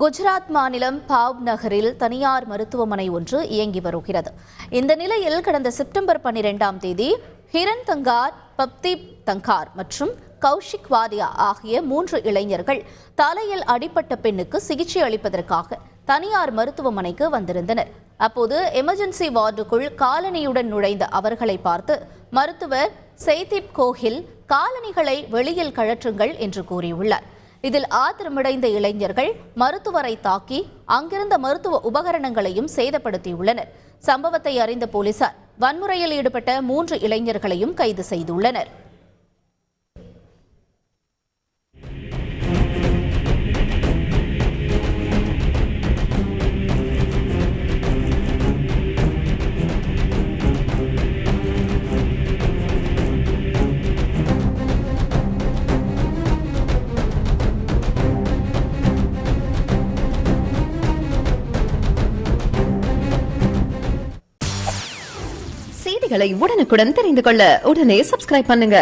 குஜராத் மாநிலம் பாவ் நகரில் தனியார் மருத்துவமனை ஒன்று இயங்கி வருகிறது. இந்த நிலையில் கடந்த செப்டம்பர் 12ஆம் தேதி ஹிரண் தங்கார், பப்தீப் தங்கார் மற்றும் கௌஷிக் வாடியா ஆகிய 3 இளைஞர்கள் தலையில் அடிபட்ட பெண்ணுக்கு சிகிச்சை அளிப்பதற்காக தனியார் மருத்துவமனைக்கு வந்திருந்தனர். அப்போது எமர்ஜென்சி வார்டுக்குள் காலணியுடன் நுழைந்த அவர்களை பார்த்து மருத்துவர் செய்தீப் கோஹில் காலணிகளை வெளியில் கழற்றுங்கள் என்று கூறியுள்ளார். இதில் ஆத்திரமடைந்த இளைஞர்கள் மருத்துவரை தாக்கி அங்கிருந்த மருத்துவ உபகரணங்களையும் சேதப்படுத்தியுள்ளனர். சம்பவத்தை அறிந்த போலீசார் வன்முறையில் ஈடுபட்ட 3 இளைஞர்களையும் கைது செய்துள்ளனர். செய்திகளை உடனுக்குடன் தெரிந்து கொள்ள உடனே சப்ஸ்கிரைப் பண்ணுங்க.